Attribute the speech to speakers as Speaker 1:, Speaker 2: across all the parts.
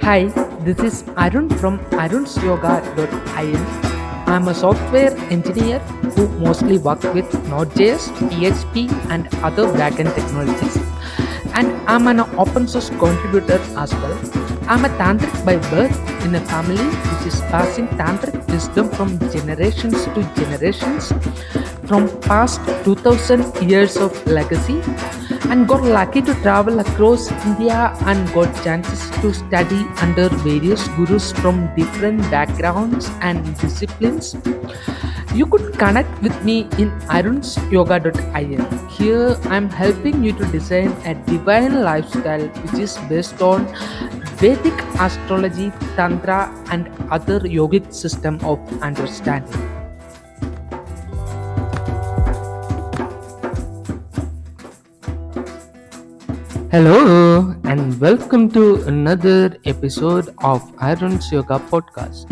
Speaker 1: Hi, this is Arun from arunsyoga.in. I'm a software engineer who mostly works with Node.js, PHP, and other backend technologies. And I'm an open source contributor as well. I'm a tantric by birth in a family which is passing tantric wisdom from generations to generations from past 2000 years of legacy, and got lucky to travel across India and got chances to study under various gurus from different backgrounds and disciplines. You could connect with me in arunsyoga.in. Here I'm helping you to design a divine lifestyle which is based on Vedic astrology, tantra, and other yogic system of understanding. Hello and welcome to another episode of Iron's Yoga podcast.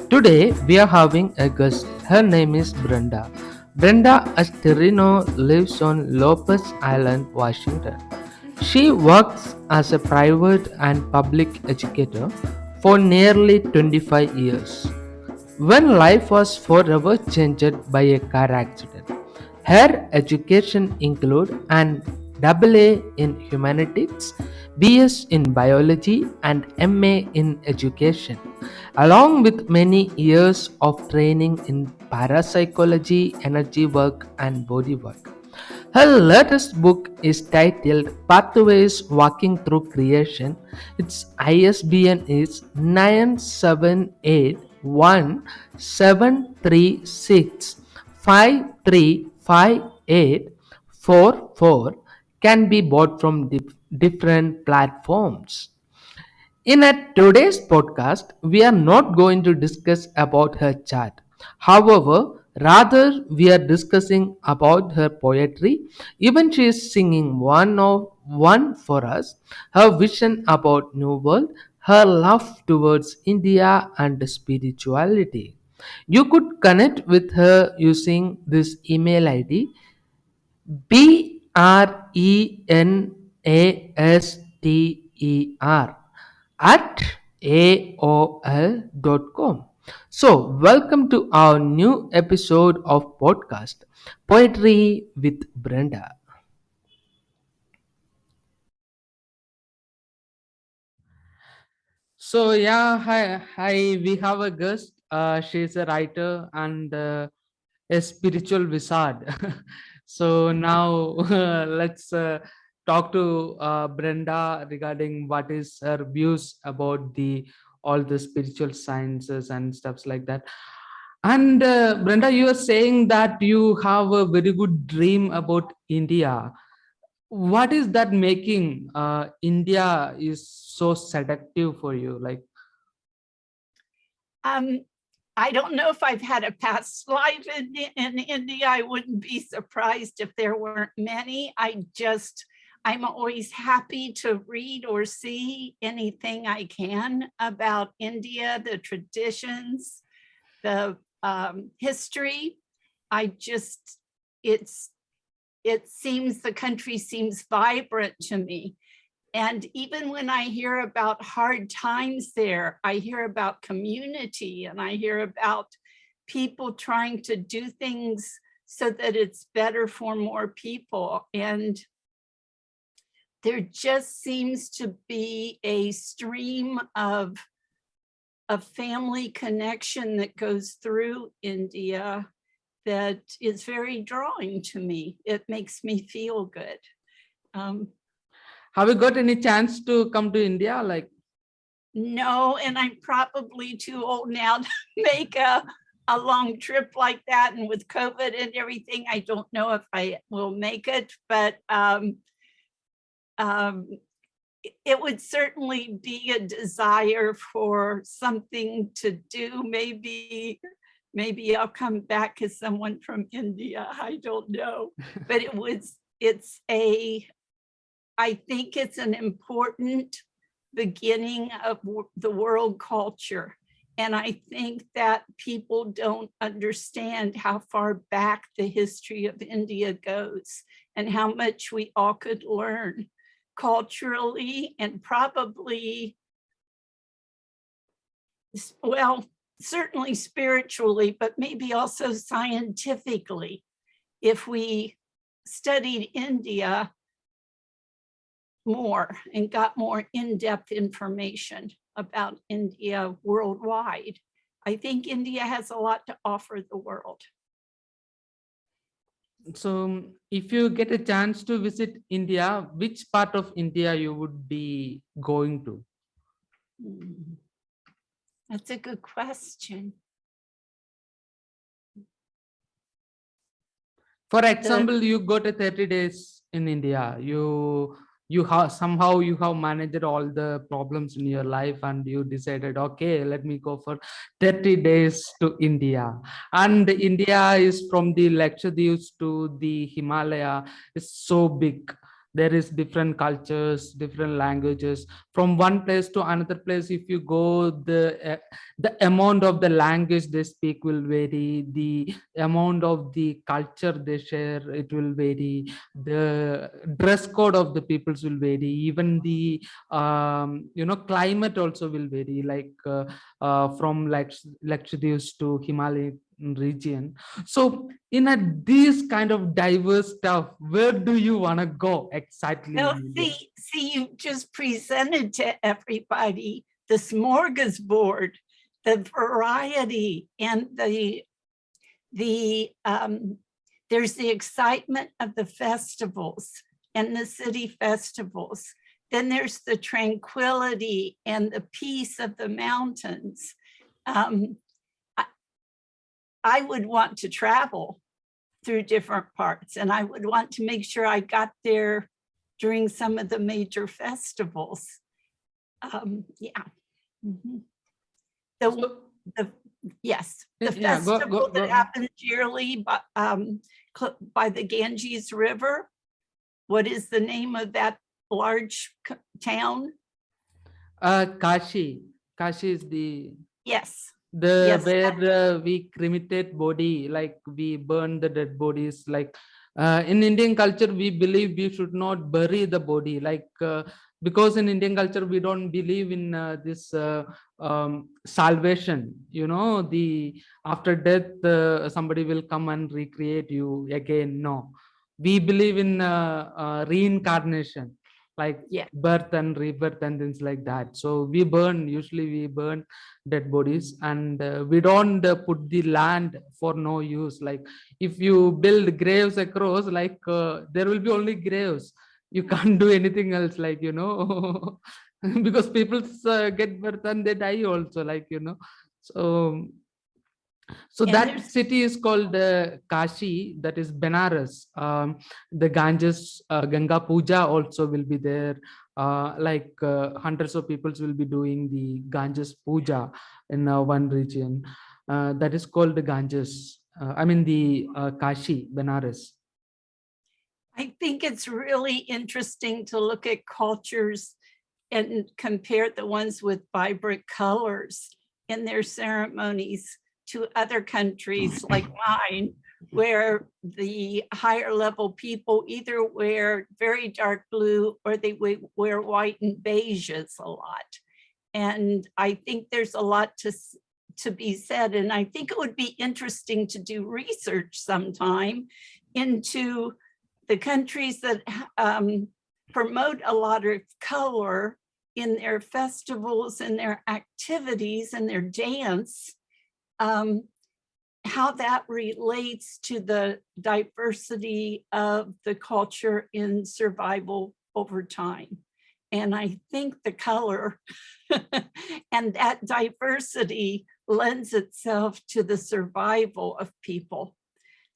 Speaker 1: Today we are having a guest. Her name is Brenda. Brenda Asterino lives on Lopez Island, Washington. She works as a private and public educator for nearly 25 years. When life was forever changed by a car accident, her education include an AA in Humanities, BS in Biology, and MA in Education, along with many years of training in parapsychology, energy work, and body work. Her latest book is titled Pathways Walking Through Creation. Its ISBN is 9781736535844, can be bought from different platforms. In today's podcast, we are not going to discuss about her chart. However, rather we are discussing about her poetry. Even she is singing one for us. Her vision about new world, her love towards India and spirituality. You could connect with her using this email ID BRENASTER at AOL.com. So, welcome to our new episode of podcast Poetry with Brenda. So yeah, hi. We have a guest. She's a writer and a spiritual wizard. So now let's talk to Brenda regarding what is her views about the all the spiritual sciences and stuffs like that. And Brenda, you are saying that you have a very good dream about India. What is that making India is so seductive for you? Like,
Speaker 2: Um, I don't know if I've had a past life in India. I wouldn't be surprised if there weren't many. I'm always happy to read or see anything I can about India, the traditions, the history. I just, it's, it seems the country seems vibrant to me. And even when I hear about hard times there, I hear about community and I hear about people trying to do things so that it's better for more people. And there just seems to be a stream of family connection that goes through India that is very drawing to me. It makes me feel good.
Speaker 1: have you got any chance to come to India? Like,
Speaker 2: No, and I'm probably too old now to make a long trip like that. And with COVID and everything, I don't know if I will make it, but um, it would certainly be a desire for something to do. Maybe I'll come back as someone from India. I don't know, but I think it's an important beginning of the world culture. And I think that people don't understand how far back the history of India goes and how much we all could learn culturally and probably Well, certainly spiritually, but maybe also scientifically. If we studied India more and got more in-depth information about India worldwide, I think India has a lot to offer the world.
Speaker 1: So, if you get a chance to visit India, which part of India you would be going to?
Speaker 2: Hmm. That's a good question.
Speaker 1: For
Speaker 2: The
Speaker 1: example, you got a 30 days in India. You have somehow you have managed all the problems in your life, and you decided, okay, let me go for 30 days to India. And India is from the Lakshadweeps to the Himalaya. It's so big. There is different cultures, different languages. From one place to another place, if you go, the amount of the language they speak will vary. The amount of the culture they share, it will vary. The dress code of the peoples will vary. Even the climate also will vary, like from Lakshadweeps to Himalayan region. So in a this kind of diverse stuff, where do you want to go exactly
Speaker 2: Well,
Speaker 1: in India?
Speaker 2: see, you just presented to everybody the smorgasbord, the variety, and there's the excitement of the festivals and the city festivals. Then there's the tranquility and the peace of the mountains. Um, I would want to travel through different parts, and I would want to make sure I got there during some of the major festivals. Yeah. Mhm. The,
Speaker 1: So,
Speaker 2: the yes, the
Speaker 1: yeah,
Speaker 2: festival that
Speaker 1: go.
Speaker 2: happens yearly by the Ganges River. What is the name of that large town?
Speaker 1: Kashi is
Speaker 2: Yes,
Speaker 1: the
Speaker 2: yes,
Speaker 1: where we cremate body, like we burn the dead bodies. Like in Indian culture, we believe we should not bury the body, like because in Indian culture we don't believe in this salvation. The after death somebody will come and recreate you again. No, we believe in reincarnation, like
Speaker 2: yeah.
Speaker 1: birth and rebirth and things like that. So usually we burn dead bodies, and we don't put the land for no use. Like if you build graves across, like there will be only graves. You can't do anything else, like because people get birth and they die also, like so
Speaker 2: And
Speaker 1: that
Speaker 2: there's
Speaker 1: city is called Kashi, that is Benares. The Ganges, Ganga Puja also will be there. Like hundreds of peoples will be doing the Ganges Puja in one region. That is called the Ganges. I mean the Kashi, Benares.
Speaker 2: I think it's really interesting to look at cultures and compare the ones with vibrant colors in their ceremonies to other countries like mine, where the higher level people either wear very dark blue or they wear white and beiges a lot. And I think there's a lot to be said. And I think it would be interesting to do research sometime into the countries that promote a lot of color in their festivals and their activities and their dance, how that relates to the diversity of the culture in survival over time. And I think the color and that diversity lends itself to the survival of people.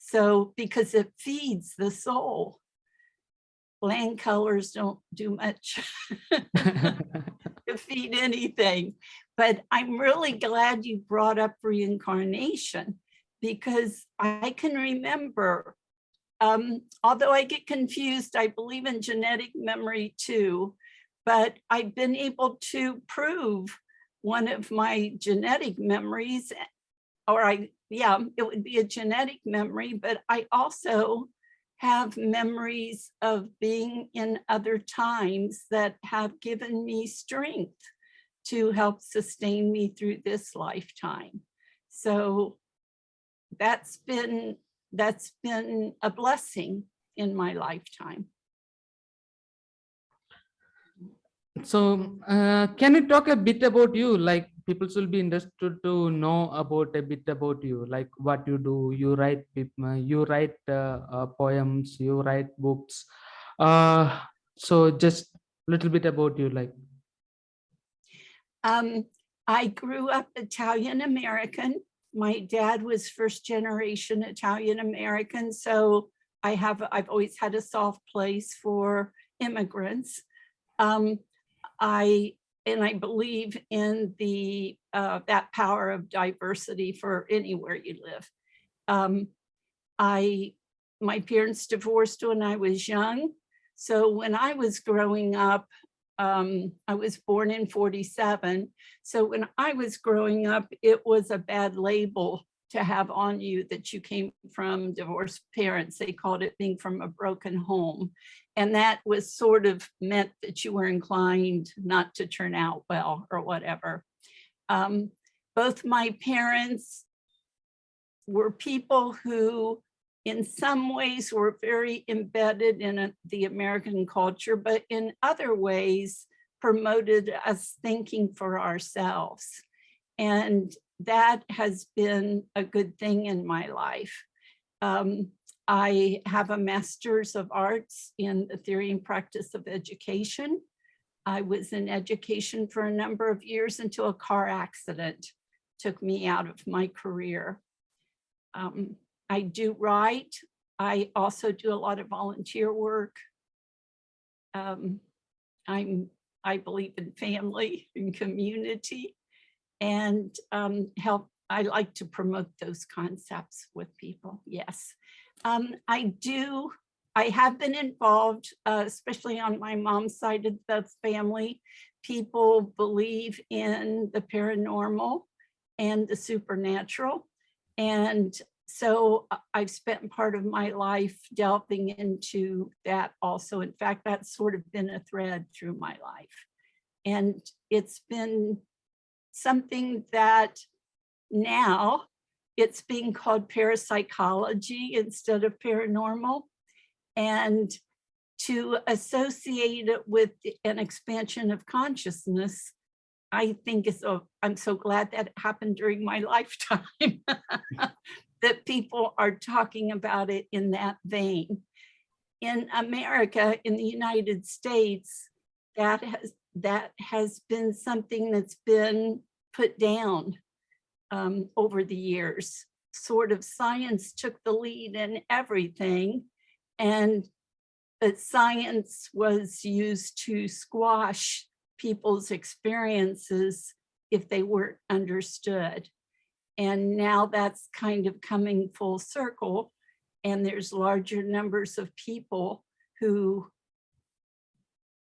Speaker 2: So, because it feeds the soul. Land colors don't do much to feed anything. But I'm really glad you brought up reincarnation, because I can remember, although I get confused, I believe in genetic memory too, but I've been able to prove one of my genetic memories, it would be a genetic memory, but I also have memories of being in other times that have given me strength to help sustain me through this lifetime. So that's been a blessing in my lifetime.
Speaker 1: So, can you talk a bit about you? Like, people should be interested to know about a bit about you, like what you do. You write poems, you write books. So just little bit about you, like.
Speaker 2: I grew up Italian American. My dad was first generation Italian American, so I've always had a soft place for immigrants. I believe in the that power of diversity for anywhere you live. My parents divorced when I was young, so when I was growing up, I was born in 47. So when I was growing up, it was a bad label to have on you that you came from divorced parents. They called it being from a broken home. And that was sort of meant that you were inclined not to turn out well or whatever. Both my parents were people who in some ways were very embedded in the American culture, but in other ways promoted us thinking for ourselves. And that has been a good thing in my life. I have a master's of arts in the theory and practice of education. I was in education for a number of years until a car accident took me out of my career. I do write. I also do a lot of volunteer work. I believe in family and community, and I like to promote those concepts with people. Yes, I have been involved, especially on my mom's side of the family. People believe in the paranormal and the supernatural. And so I've spent part of my life delving into that also. In fact, that's sort of been a thread through my life. And it's been something that now it's being called parapsychology instead of paranormal. And to associate it with an expansion of consciousness, I think I'm so glad that it happened during my lifetime. That people are talking about it in that vein. In America, in the United States, that has been something that's been put down over the years. Sort of science took the lead in everything, and that science was used to squash people's experiences if they weren't understood. And now that's kind of coming full circle, and there's larger numbers of people who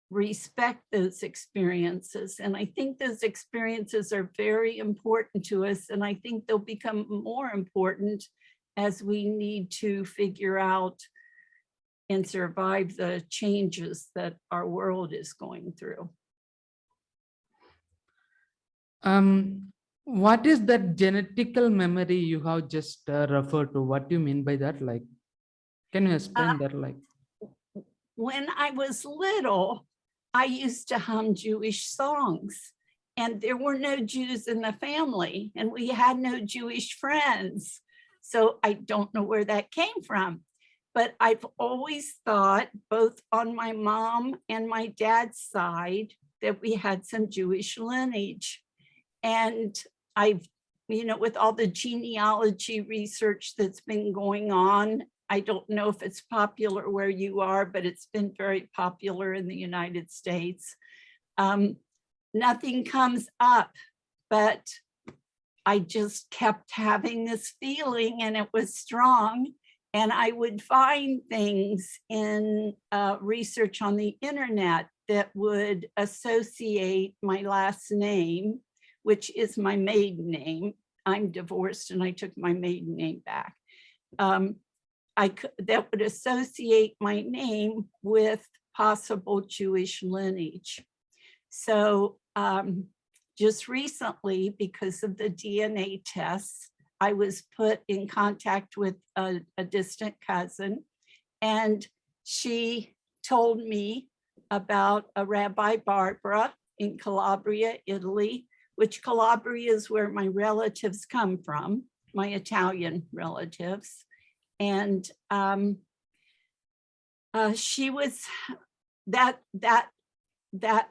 Speaker 2: respect those experiences. And I think those experiences are very important to us, and I think they'll become more important as we need to figure out and survive the changes that our world is going through.
Speaker 1: What is that genetical memory you have just referred to? What do you mean by that? Like, can you explain that? Like,
Speaker 2: when I was little, I used to hum Jewish songs, and there were no Jews in the family, and we had no Jewish friends. So I don't know where that came from, but I've always thought, both on my mom and my dad's side, that we had some Jewish lineage. And with all the genealogy research that's been going on, I don't know if it's popular where you are, but it's been very popular in the United States. Nothing comes up, but I just kept having this feeling, and it was strong. And I would find things in research on the internet that would associate my last name, which is my maiden name. I'm divorced and I took my maiden name back. That would associate my name with possible Jewish lineage. So just recently, because of the DNA tests, I was put in contact with a distant cousin, and she told me about a Rabbi Barbara in Calabria, Italy, which Calabria is where my relatives come from, my Italian relatives. And she was, that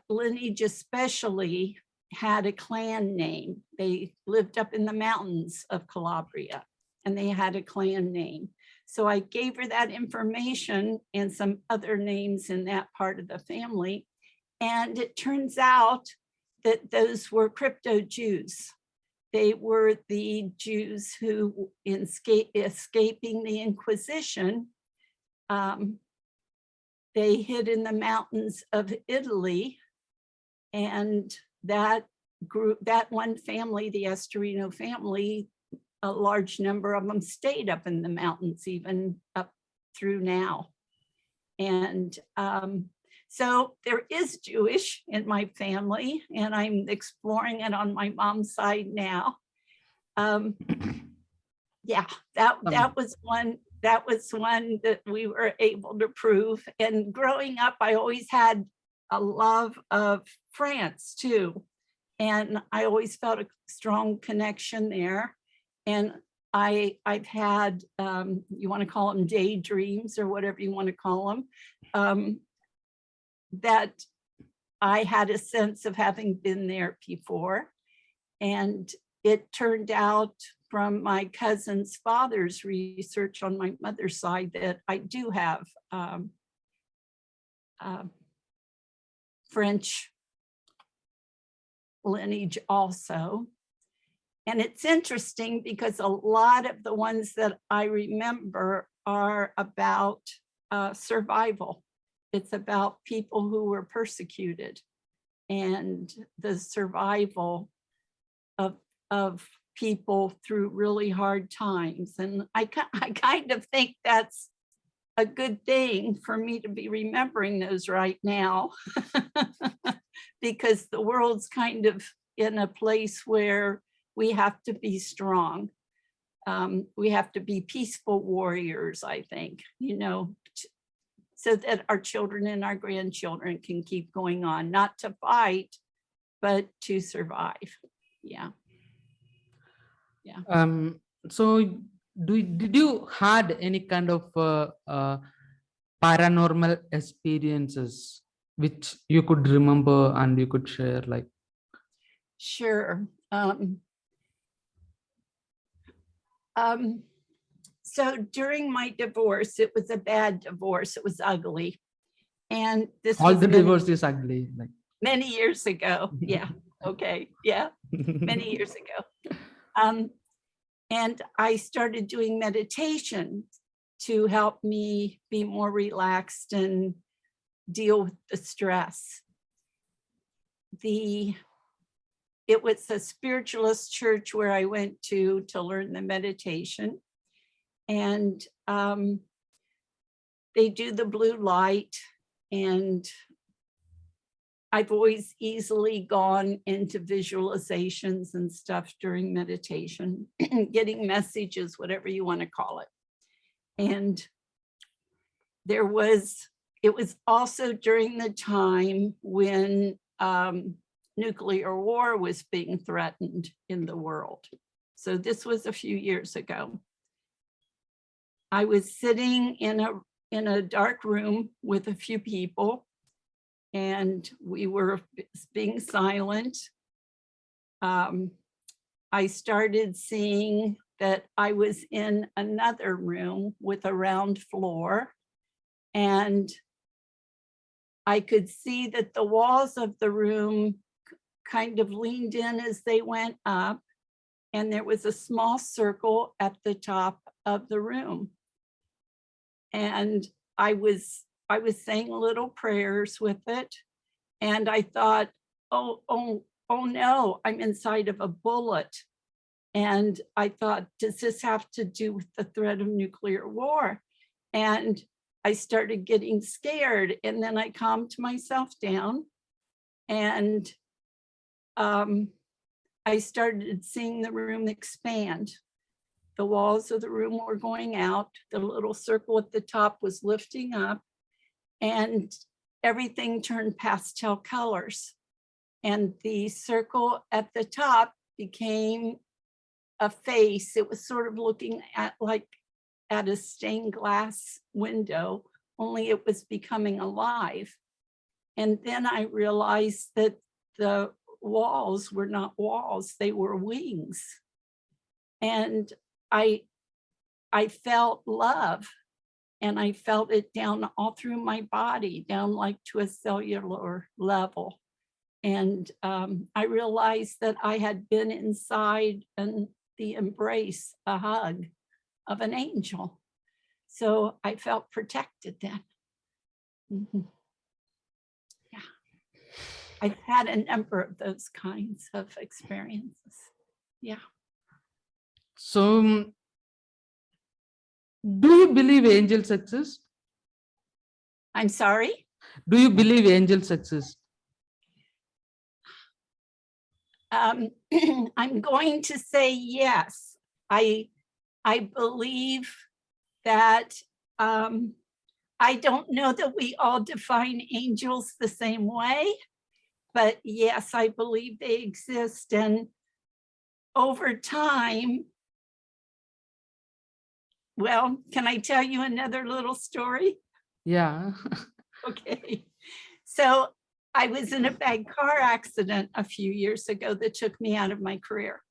Speaker 2: lineage especially had a clan name. They lived up in the mountains of Calabria, and they had a clan name. So I gave her that information and some other names in that part of the family. And it turns out that those were crypto Jews. They were the Jews who, in escaping the Inquisition, they hid in the mountains of Italy, and that group, that one family, the Asterino family, a large number of them stayed up in the mountains, even up through now. And so there is Jewish in my family, and I'm exploring it on my mom's side now. Yeah, that was one that we were able to prove. And growing up, I always had a love of France too. And I always felt a strong connection there. And I've had, you want to call them daydreams or whatever you want to call them, that I had a sense of having been there before. And it turned out from my cousin's father's research on my mother's side that I do have French lineage also. And it's interesting because a lot of the ones that I remember are about survival. It's about people who were persecuted and the survival of people through really hard times. And I kind of think that's a good thing for me to be remembering those right now, because the world's kind of in a place where we have to be strong. We have to be peaceful warriors, I think, so that our children and our grandchildren can keep going on, not to fight, but to survive. Yeah.
Speaker 1: So did you had any kind of paranormal experiences which you could remember and you could share, like?
Speaker 2: Sure. So during my divorce, it was a bad divorce. It was ugly. And this
Speaker 1: All
Speaker 2: was
Speaker 1: the divorce is ugly, like.
Speaker 2: many years ago. Yeah. Okay. Yeah. Many years ago. And I started doing meditation to help me be more relaxed and deal with the stress. It was a spiritualist church where I went to learn the meditation. And they do the blue light, and I've always easily gone into visualizations and stuff during meditation, getting messages, whatever you want to call it. And it was also during the time when nuclear war was being threatened in the world. So this was a few years ago. I was sitting in a dark room with a few people, and we were being silent. I started seeing that I was in another room with a round floor, and I could see that the walls of the room kind of leaned in as they went up, and there was a small circle at the top of the room. And I was saying little prayers with it, and I thought, oh no, I'm inside of a bullet. And I thought, does this have to do with the threat of nuclear war? And I started getting scared, and then I calmed myself down, and I started seeing the room expand. The walls of the room were going out. The little circle at the top was lifting up, and everything turned pastel colors. And the circle at the top became a face. It was sort of looking at a stained glass window, only it was becoming alive. And then I realized that the walls were not walls, they were wings. And I felt love, and I felt it down all through my body, down like to a cellular level. And I realized that I had been inside the embrace, a hug of an angel. So I felt protected then. Mhm. Yeah. I've had a number of those kinds of experiences. Yeah.
Speaker 1: So, do you believe angels exist?
Speaker 2: I'm sorry.
Speaker 1: Do you believe angels exist?
Speaker 2: I'm going to say yes. I believe that I don't know that we all define angels the same way, but yes, I believe they exist. And over time, well, can I tell you another little story?
Speaker 1: Yeah.
Speaker 2: Okay. So I was in a bad car accident a few years ago that took me out of my career.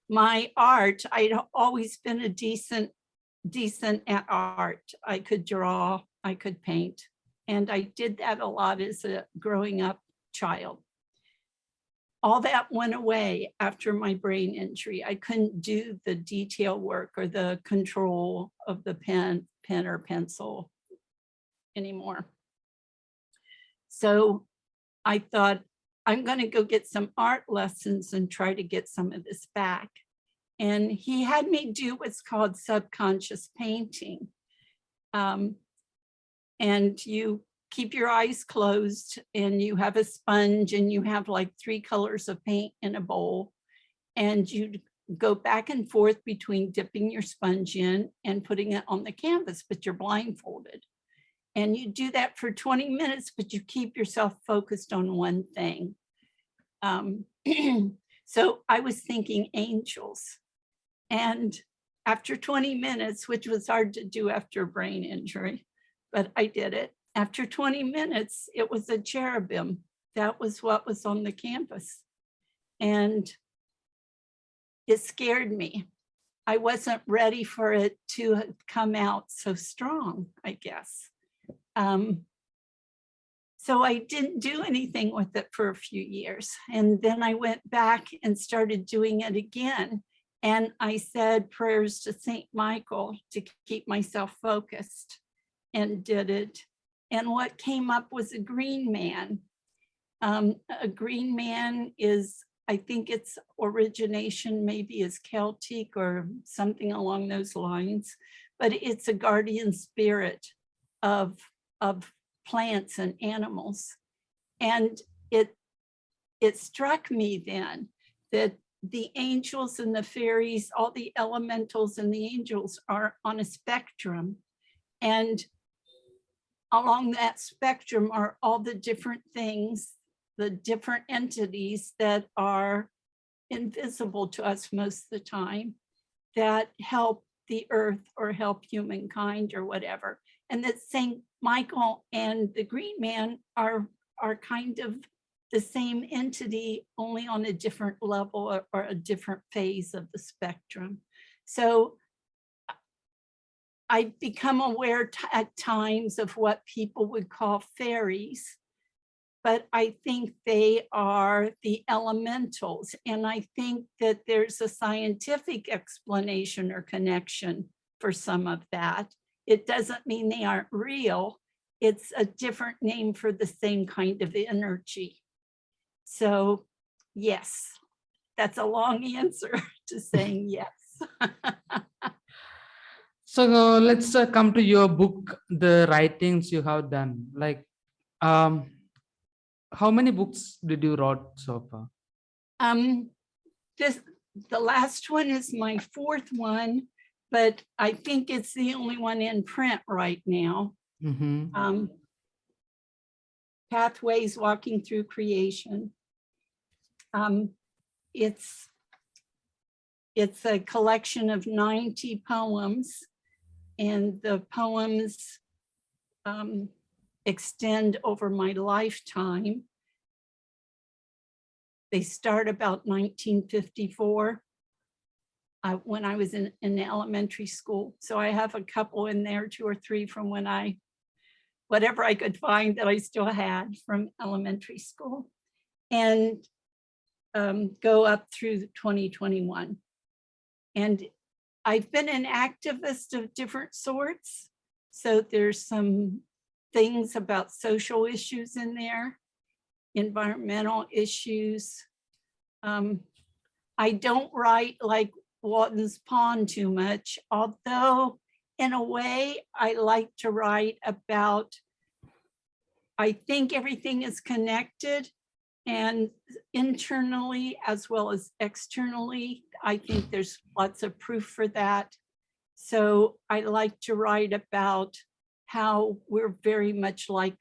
Speaker 2: My art, I'd always been a decent at art. I could draw, I could paint, and I did that a lot as a growing up child. All that went away after my brain injury. I couldn't do the detail work or the control of the pen or pencil anymore. So I thought, I'm going to go get some art lessons and try to get some of this back. And he had me do what's called subconscious painting. And you keep your eyes closed, and you have a sponge, and you have like 3 colors of paint in a bowl. And you go back and forth between dipping your sponge in and putting it on the canvas, but you're blindfolded. And you do that for 20 minutes, but you keep yourself focused on one thing. So I was thinking angels. And after 20 minutes, which was hard to do after a brain injury, but I did it. After 20 minutes, it was a cherubim. That was what was on the canvas. And it scared me. I wasn't ready for it to come out so strong, I guess. So I didn't do anything with it for a few years. And then I went back and started doing it again. And I said prayers to Saint Michael to keep myself focused, and did it. And what came up was a green man. A green man is, I think its origination maybe is Celtic or something along those lines, but it's a guardian spirit of plants and animals. And it struck me then that the angels and the fairies, all the elementals and the angels are on a spectrum. And along that spectrum are all the different things, the different entities that are invisible to us most of the time, that help the earth or help humankind or whatever. And that Saint Michael and the Green Man are kind of the same entity, only on a different level or a different phase of the spectrum. So I've become aware at times of what people would call fairies, but I think they are the elementals. And I think that there's a scientific explanation or connection for some of that. It doesn't mean they aren't real. It's a different name for the same kind of energy. So yes, that's a long answer to saying yes.
Speaker 1: So let's come to your book, the writings you have done. Like, How many books did you write so far?
Speaker 2: Um, this the last one is my fourth one, but I think it's the only one in print right now.
Speaker 1: Mm-hmm.
Speaker 2: Pathways Walking Through Creation. Um, it's a collection of 90 poems, and the poems extend over my lifetime. They start about 1954 when I was in elementary school. So I have a couple in there, 2 or 3 from when whatever I could find that I still had from elementary school, and go up through 2021. And I've been an activist of different sorts. So there's some things about social issues in there, environmental issues. I don't write like Walton's Pond too much, although in a way I like to write about, I think everything is connected, and internally as well as externally, I think there's lots of proof for that. So I like to write about how we're very much like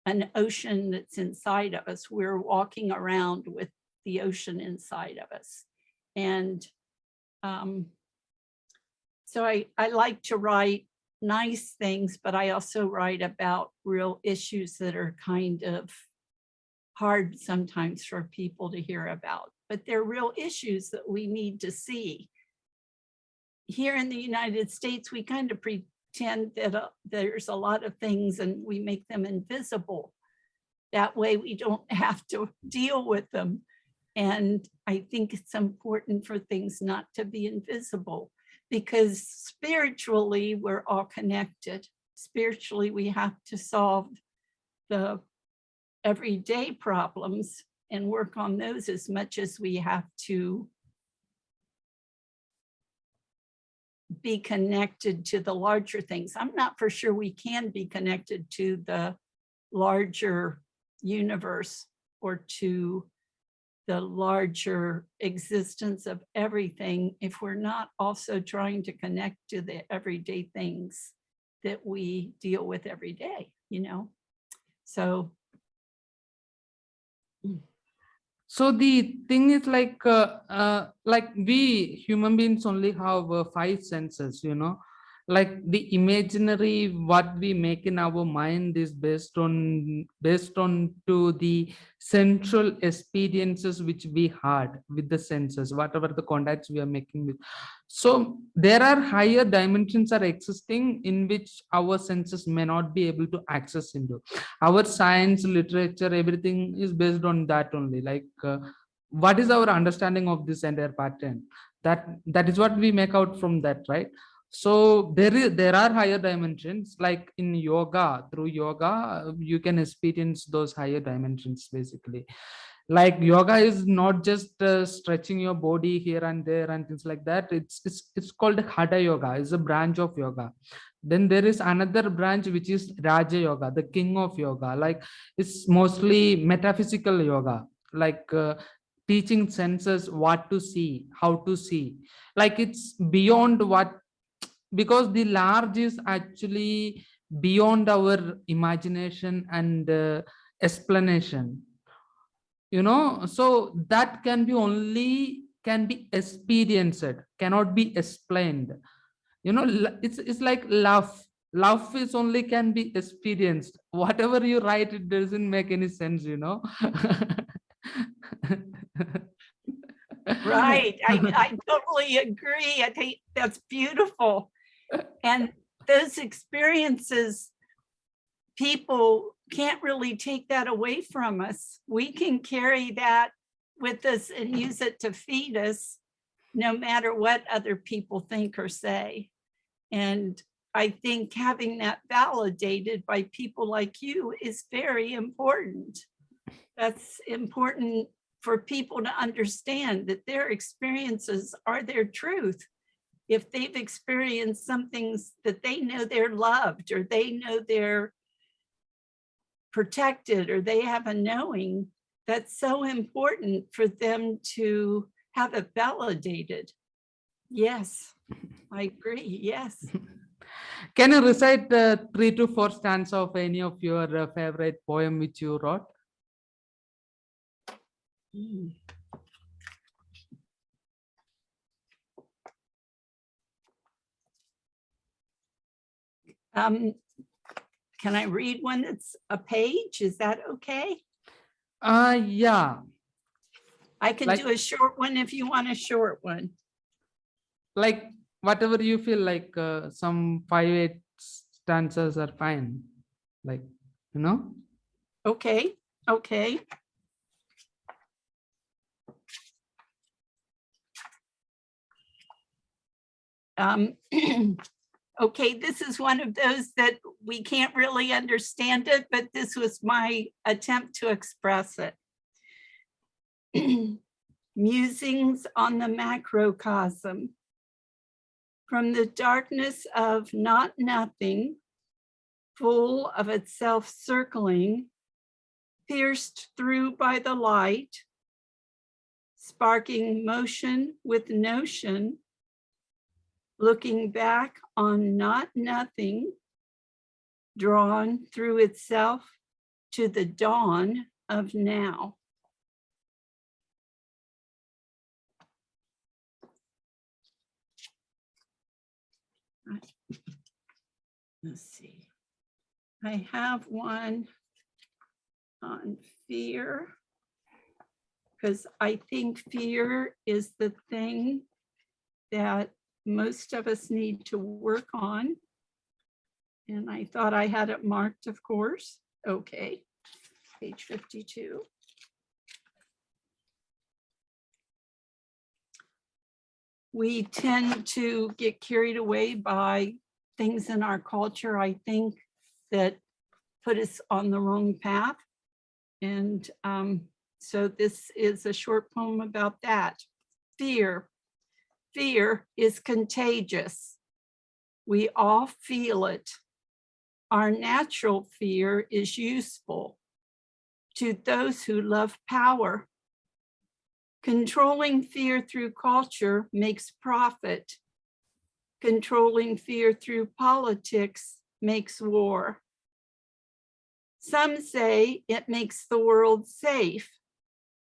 Speaker 2: an ocean that's inside of us. We're walking around with the ocean inside of us. And so I like to write nice things, but I also write about real issues that are kind of hard sometimes for people to hear about, but they're real issues that we need to see. Here in the United States, we kind of pretend that there's a lot of things and we make them invisible. That way we don't have to deal with them. And I think it's important for things not to be invisible, because spiritually we're all connected. Spiritually, we have to solve the everyday problems and work on those as much as we have to be connected to the larger things. I'm not for sure we can be connected to the larger universe or to the larger existence of everything if we're not also trying to connect to the everyday things that we deal with every day, you know? So
Speaker 1: So the thing is like we human beings only have 5 senses, like the imaginary what we make in our mind is based on to the central experiences which we had with the senses, whatever the contacts we are making with. So there are higher dimensions are existing in which our senses may not be able to access into. Our science, literature, everything is based on that only, like what is our understanding of this entire pattern, that is what we make out from that, right? So there are higher dimensions, like in yoga. Through yoga you can experience those higher dimensions basically. Like yoga is not just stretching your body here and there and things like that. It's called hatha yoga, is a branch of yoga. Then there is another branch which is raja yoga, the king of yoga. Like it's mostly metaphysical yoga, like teaching senses what to see, how to see. Like it's beyond what, because the large is actually beyond our imagination and explanation, so that can be only can be experienced, cannot be explained. It's like love is only can be experienced. Whatever you write, it doesn't make any sense.
Speaker 2: right, I totally agree. I think that's beautiful. And those experiences, people can't really take that away from us. We can carry that with us and use it to feed us, no matter what other people think or say. And I think having that validated by people like you is very important. That's important for people to understand that their experiences are their truth. If they've experienced some things that they know they're loved, or they know they're protected, or they have a knowing that's so important for them to have it validated. Yes, I agree. Yes.
Speaker 1: Can you recite the 3 to 4 stanzas of any of your favorite poem which you wrote?
Speaker 2: Mm. Can I read one that's a page? Is that okay?
Speaker 1: Yeah,
Speaker 2: I can
Speaker 1: like
Speaker 2: do a short one if you want a short one.
Speaker 1: like whatever you feel like. Some 5 8 stanzas are fine. Like, you know.
Speaker 2: Okay. Okay. Okay, this is one of those that we can't really understand it, but this was my attempt to express it. Musings on the macrocosm. From the darkness of not nothing, full of itself circling, pierced through by the light, sparking motion with notion, looking back on not nothing, drawn through itself to the dawn of now. Let's see. I have one on fear, because I think fear is the thing that most of us need to work on. And I thought I had it marked, of course. Okay, page 52. We tend to get carried away by things in our culture, I think, that put us on the wrong path. And so this is a short poem about that. Fear. Fear is contagious. We all feel it. Our natural fear is useful to those who love power. Controlling fear through culture makes profit. Controlling fear through politics makes war. Some say it makes the world safe,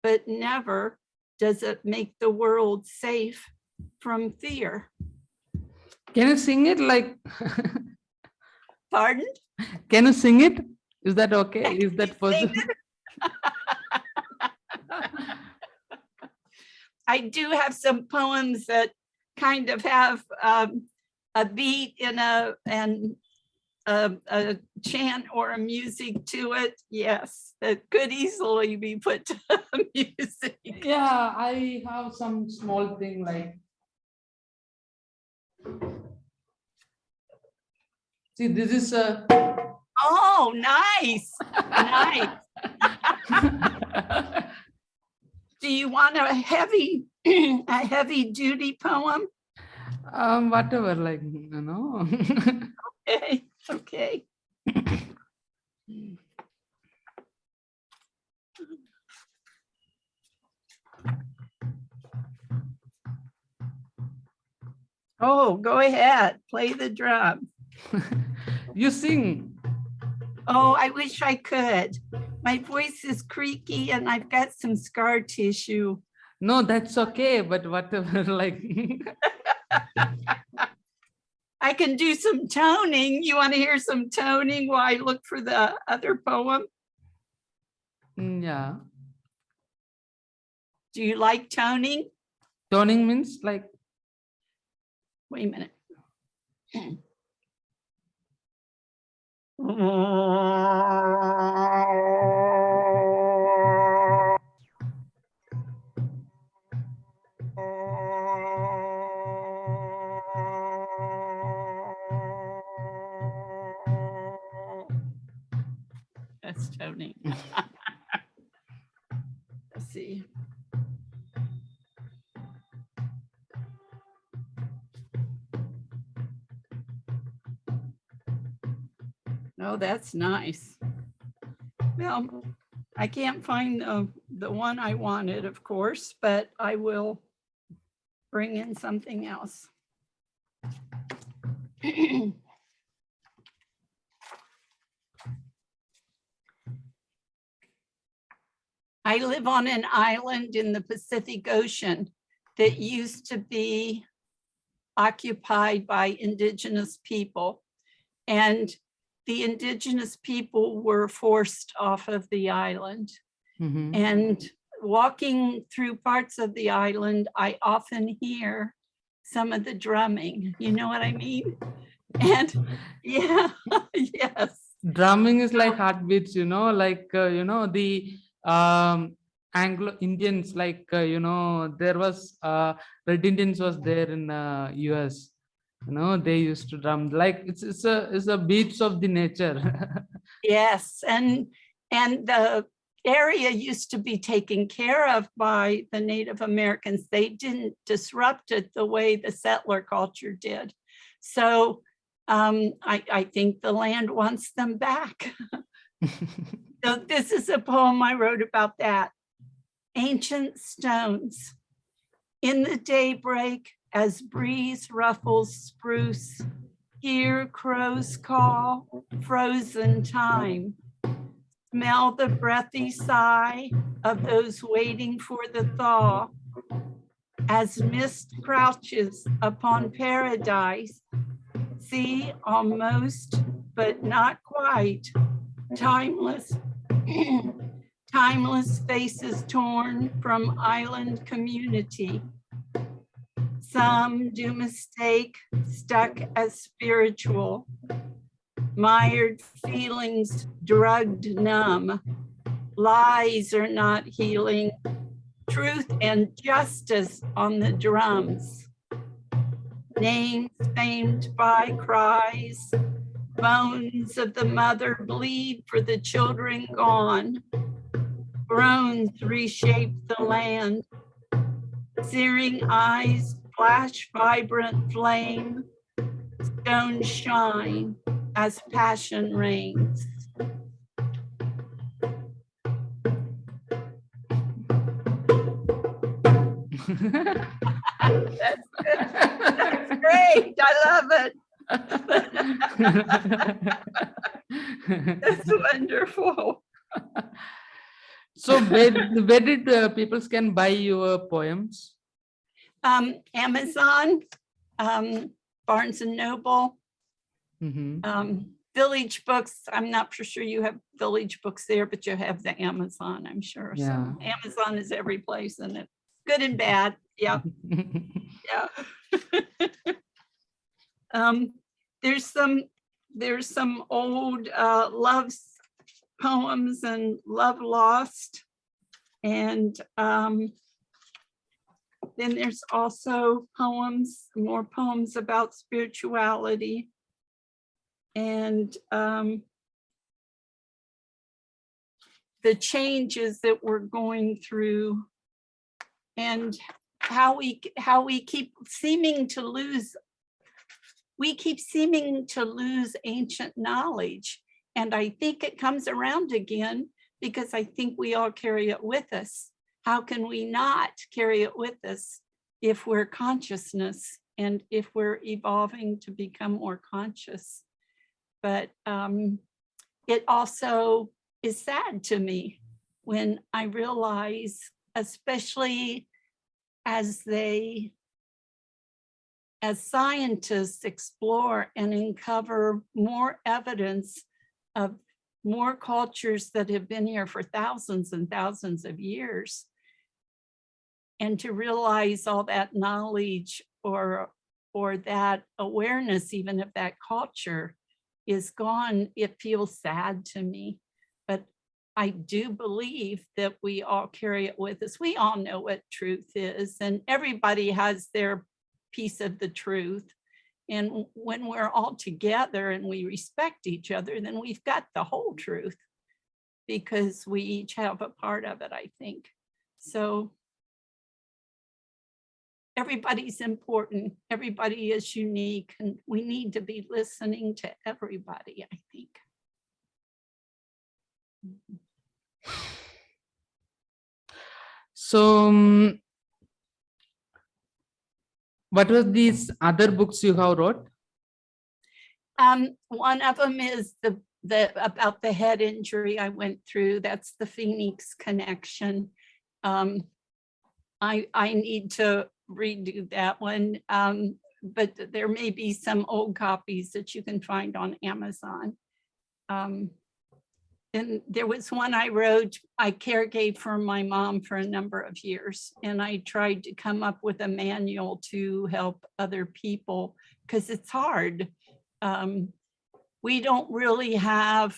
Speaker 2: but never does it make the world safe from fear.
Speaker 1: Can you sing it like?
Speaker 2: Pardon?
Speaker 1: Can you sing it? Is that okay? Is that possible?
Speaker 2: I do have some poems that kind of have a beat and a chant or a music to it. Yes, that could easily be put to music.
Speaker 1: Yeah, I have some small thing like. See, this is a.
Speaker 2: Oh, nice. Nice. Do you want a heavy duty poem?
Speaker 1: Whatever, like, you know.
Speaker 2: Okay. Okay. Oh, go ahead. Play the drum.
Speaker 1: You sing.
Speaker 2: Oh, I wish I could. My voice is creaky and I've got some scar tissue.
Speaker 1: No, that's okay, but whatever, like.
Speaker 2: I can do some toning. You want to hear some toning while I look for the other poem?
Speaker 1: Yeah.
Speaker 2: Do you like toning?
Speaker 1: Toning means like.
Speaker 2: Wait a minute. That's toning. Let's see. Oh, that's nice. Well, I can't find the one I wanted, of course, but I will bring in something else. I live on an island in the Pacific Ocean that used to be occupied by indigenous people. And the indigenous people were forced off of the island.
Speaker 1: Mhm.
Speaker 2: And walking through parts of the island, I often hear some of the drumming. You know what I mean? And yeah, yes.
Speaker 1: Drumming is like heartbeats, like the Anglo Indians, like there was Red Indians was there in US. They used to drum, like it's a beats of the nature.
Speaker 2: Yes, and the area used to be taken care of by the Native Americans. They didn't disrupt it the way the settler culture did. So I think the land wants them back. So this is a poem I wrote about that. Ancient stones. In the daybreak, as breeze ruffles spruce, hear crows call, frozen time. Smell the breathy sigh of those waiting for the thaw. As mist crouches upon paradise, see almost, but not quite, timeless, timeless faces torn from island community. Some do mistake, stuck as spiritual, mired feelings drugged numb. Lies are not healing, truth and justice on the drums. Names famed by cries, bones of the mother bleed for the children gone. Groans reshape the land, searing eyes flash vibrant flame, stones shine as passion reigns. That's great. I love it. That's wonderful.
Speaker 1: So where did people can buy your poems?
Speaker 2: Amazon, Barnes and Noble,
Speaker 1: Mhm.
Speaker 2: Village Books. I'm not for sure you have Village Books there, but you have the Amazon, I'm sure.
Speaker 1: Yeah.
Speaker 2: So Amazon is every place, and it's good and bad. Yeah, yeah. There's some old love poems and love lost, and then there's also more poems about spirituality, and the changes that we're going through, and how we keep seeming to lose. We keep seeming to lose ancient knowledge. And I think it comes around again because I think we all carry it with us. How can we not carry it with us if we're consciousness and if we're evolving to become more conscious? But it also is sad to me when I realize, especially as scientists explore and uncover more evidence of more cultures that have been here for thousands and thousands of years, and to realize all that knowledge or that awareness, even of that culture, is gone, it feels sad to me. But I do believe that we all carry it with us. We all know what truth is, and everybody has their piece of the truth. And when we're all together and we respect each other, then we've got the whole truth, because we each have a part of it, I think. So everybody's important, everybody is unique, and we need to be listening to everybody, I think.
Speaker 1: So, what were these other books you have wrote?
Speaker 2: One of them is the about the head injury I went through. That's the Phoenix Connection. I need to redo that one, but there may be some old copies that you can find on Amazon. And there was one I wrote, I caregave for my mom for a number of years, and I tried to come up with a manual to help other people because it's hard. We don't really have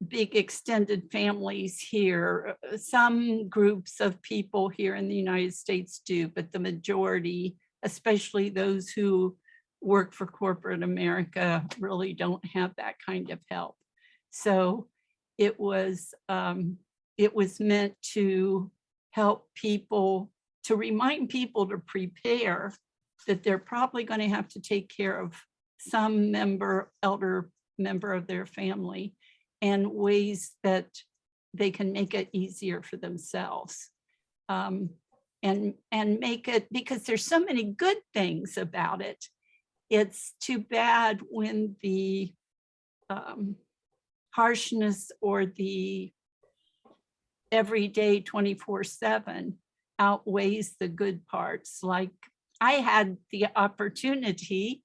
Speaker 2: big extended families here. Some groups of people here in the United States do, but the majority, especially those who work for corporate America, really don't have that kind of help. So it was meant to help people, to remind people to prepare that they're probably going to have to take care of some elder member of their family, and ways that they can make it easier for themselves. And make it, because there's so many good things about it. It's too bad when the harshness or the everyday 24/7 outweighs the good parts. Like I had the opportunity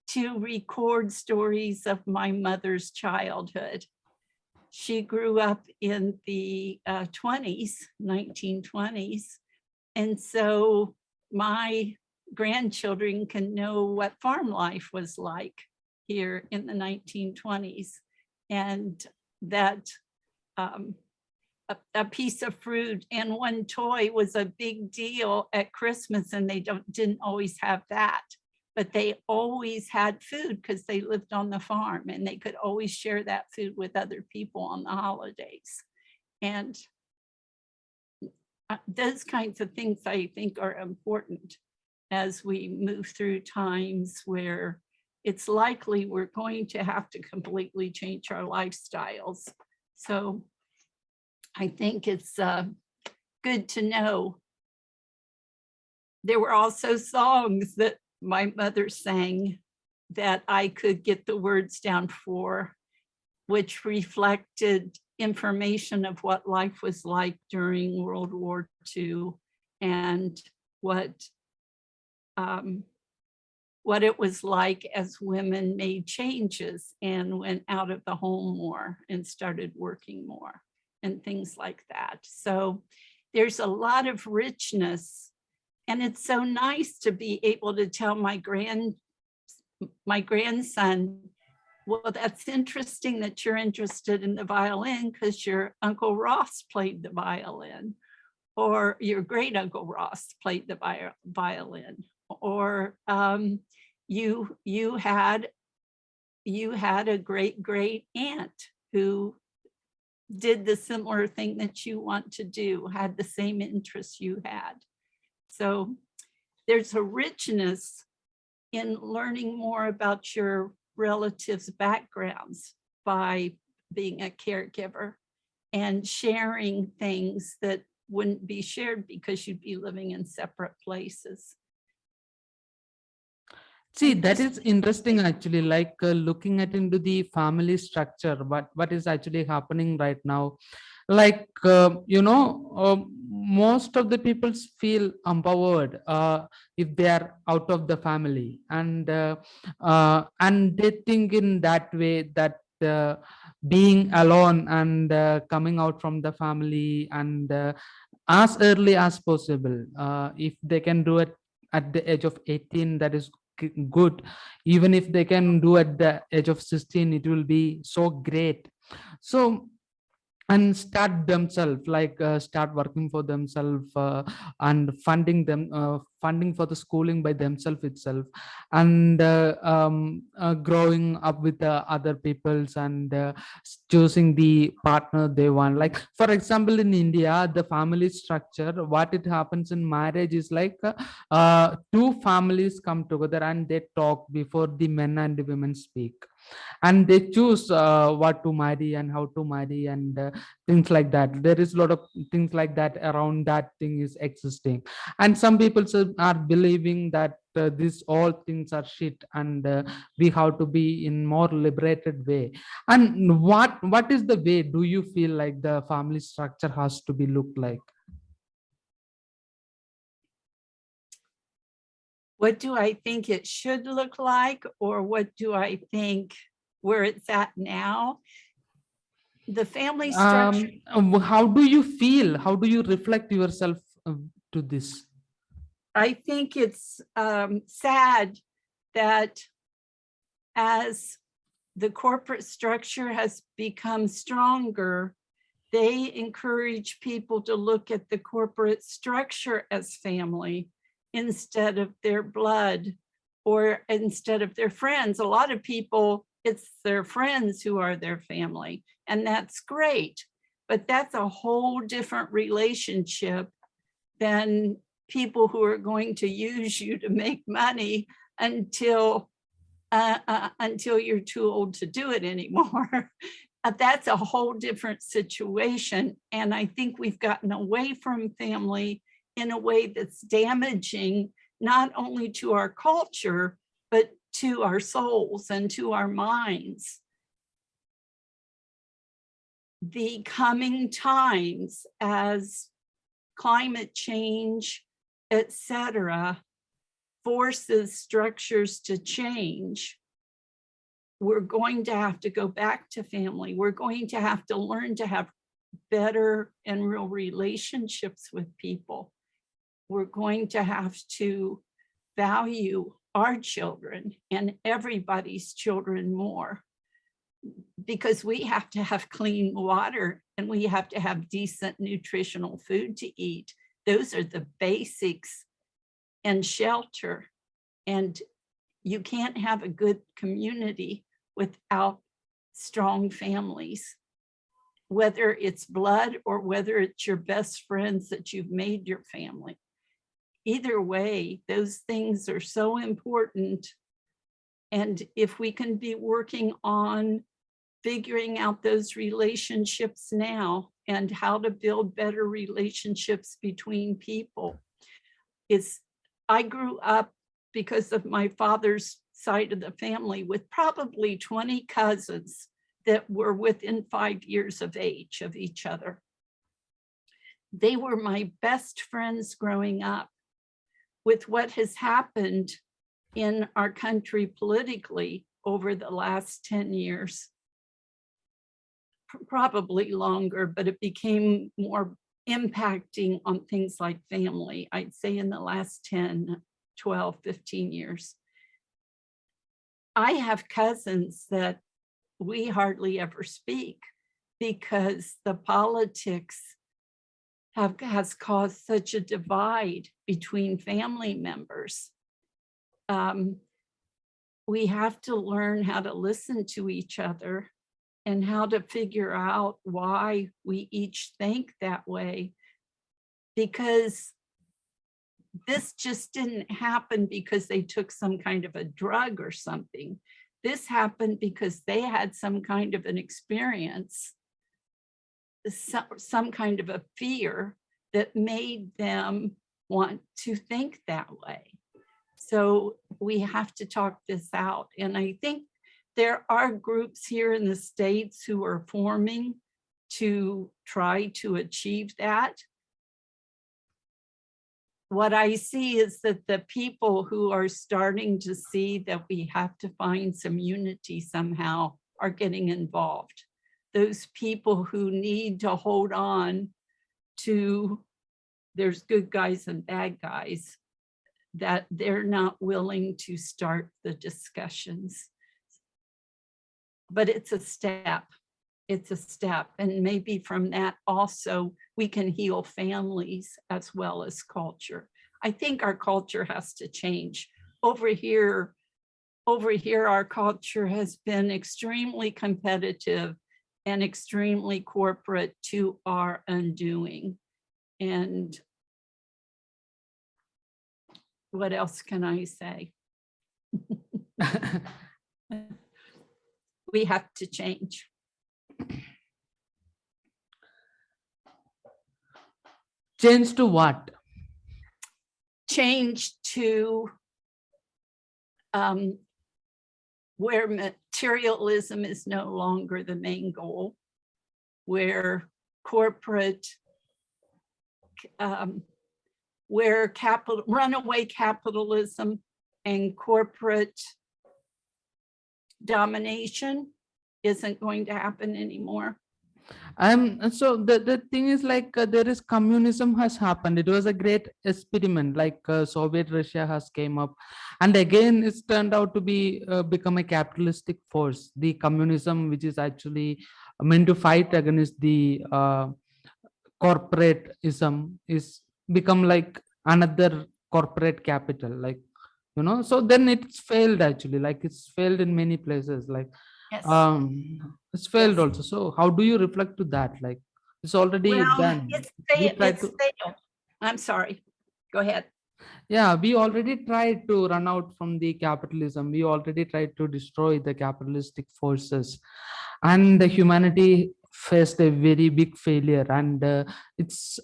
Speaker 2: to record stories of my mother's childhood. She grew up in the 1920s. And so my grandchildren can know what farm life was like here in the 1920s. And that a piece of fruit and one toy was a big deal at Christmas, and they didn't always have that. But they always had food because they lived on the farm, and they could always share that food with other people on the holidays. And those kinds of things I think are important as we move through times where it's likely we're going to have to completely change our lifestyles. So I think it's good to know. There were also songs that my mother sang that I could get the words down for, which reflected information of what life was like during World War II and what it was like as women made changes and went out of the home more and started working more and things like that. So there's a lot of richness. And it's so nice to be able to tell my grandson, well, that's interesting that you're interested in the violin because your Uncle Ross played the violin, or your great Uncle Ross played the violin, or you had a great aunt who did the similar thing that you want to do, had the same interests you had. So there's a richness in learning more about your relatives' backgrounds by being a caregiver and sharing things that wouldn't be shared because you'd be living in separate places.
Speaker 1: See, that is interesting actually, like looking at into the family structure, what is actually happening right now. Like, most of the people feel empowered if they are out of the family, and they think in that way that being alone and coming out from the family and as early as possible, if they can do it at the age of 18, that is good. Even if they can do at the age of 16, it will be so great. So, and start themselves, like start working for themselves, and funding for the schooling by themselves itself, and growing up with other peoples, and choosing the partner they want. Like for example, in India, the family structure, what it happens in marriage is like two families come together and they talk before the men and the women speak. and they choose what to marry and how to marry, and things like that. There is a lot of things like that around that thing is existing, and some people are believing that these all things are shit, and we have to be in more liberated way. And what is the way do you feel like the family structure has to be looked like?
Speaker 2: What do I think it should look like, or what do I think where it's at now? The family structure,
Speaker 1: How do you feel, how do you reflect yourself to this?
Speaker 2: I think it's sad that as the corporate structure has become stronger, they encourage people to look at the corporate structure as family instead of their blood or instead of their friends. A lot of people, it's their friends who are their family, and that's great. But that's a whole different relationship than people who are going to use you to make money until you're too old to do it anymore. That's a whole different situation. And I think we've gotten away from family in a way that's damaging, not only to our culture, but to our souls and to our minds. The coming times, as climate change, etc., forces structures to change, we're going to have to go back to family. We're going to have to learn to have better and real relationships with people. We're going to have to value our children and everybody's children more, because we have to have clean water and we have to have decent nutritional food to eat. Those are the basics, and shelter. And you can't have a good community without strong families, whether it's blood or whether it's your best friends that you've made your family. Either way, those things are so important. And if we can be working on figuring out those relationships now and how to build better relationships between people. I grew up, because of my father's side of the family, with probably 20 cousins that were within 5 years of age of each other. They were my best friends growing up. With what has happened in our country politically over the last 10 years, probably longer, but it became more impacting on things like family, I'd say in the last 10, 12, 15 years. I have cousins that we hardly ever speak because the politics has caused such a divide between family members. We have to learn how to listen to each other and how to figure out why we each think that way, because this just didn't happen because they took some kind of a drug or something. This happened because they had some kind of an experience, some kind of a fear that made them want to think that way. So we have to talk this out. And I think there are groups here in the States who are forming to try to achieve that. What I see is that the people who are starting to see that we have to find some unity somehow are getting involved. Those people who need to hold on to there's good guys and bad guys, that they're not willing to start the discussions. But it's a step. It's a step. And maybe from that also we can heal families as well as culture. I think our culture has to change. Over here, our culture has been extremely competitive and extremely corporate to our undoing. And what else can I say? we have to change.
Speaker 1: Change to what?
Speaker 2: Change to where materialism is no longer the main goal, where corporate, where runaway capitalism and corporate domination isn't going to happen anymore.
Speaker 1: So the thing is, like, there is communism has happened. It was a great experiment, like Soviet Russia has came up, and again it's turned out to be become a capitalistic force. The communism, which is actually meant to fight against the corporatism, is become like another corporate capital, like, so then it's failed actually, like it's failed in many places, like
Speaker 2: Yes.
Speaker 1: it's failed
Speaker 2: Yes.
Speaker 1: also. So how do you reflect to that? Like, it's already
Speaker 2: Well,
Speaker 1: done.
Speaker 2: it's
Speaker 1: We tried
Speaker 2: it's
Speaker 1: to,
Speaker 2: failed. I'm sorry. Go ahead.
Speaker 1: yeah, we already tried to run out from the capitalism. We already tried to destroy the capitalistic forces, and the humanity faced a very big failure. And it's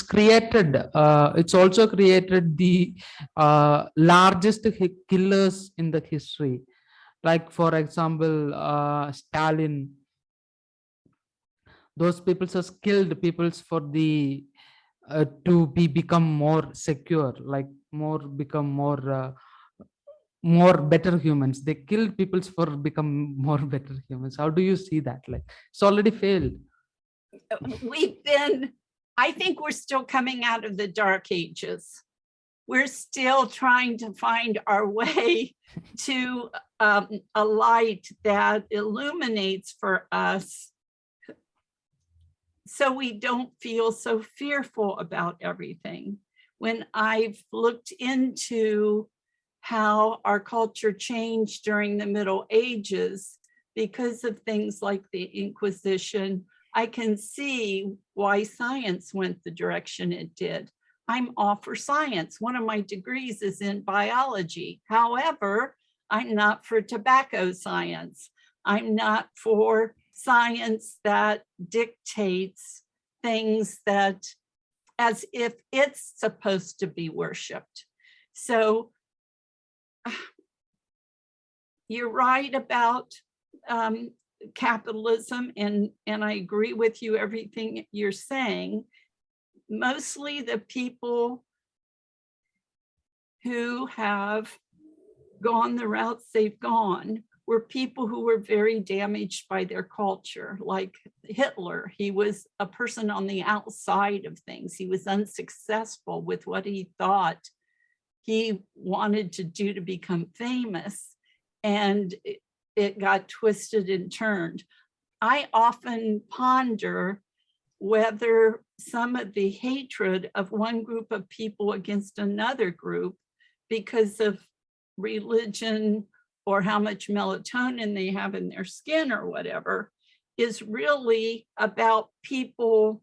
Speaker 1: created. It's also created the largest killers in the history. Like, for example, Stalin. Those people have killed peoples for the to be become more secure, like become more better humans. They killed peoples for become more better humans. How do you see that? Like, it's already failed.
Speaker 2: I think we're still coming out of the dark ages. We're still trying to find our way to a light that illuminates for us, so we don't feel so fearful about everything. When I've looked into how our culture changed during the Middle Ages because of things like the Inquisition, I can see why science went the direction it did. I'm all for science. One of my degrees is in biology. However, I'm not for tobacco science. I'm not for science that dictates things that as if it's supposed to be worshiped. So you're right about capitalism, and I agree with you, everything you're saying. Mostly the people who have gone the routes they've gone were people who were very damaged by their culture, like Hitler. He was a person on the outside of things. He was unsuccessful with what he thought he wanted to do to become famous, and it got twisted and turned. I often ponder whether some of the hatred of one group of people against another group because of religion or how much melatonin they have in their skin or whatever is really about people.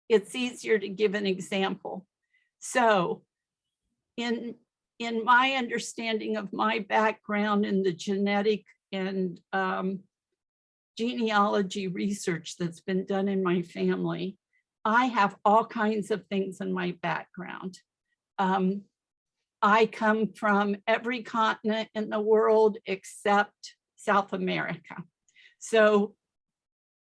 Speaker 2: It's easier to give an example. So in my understanding of my background in the genetic and genealogy research that's been done in my family, I have all kinds of things in my background. I come from every continent in the world except South America. So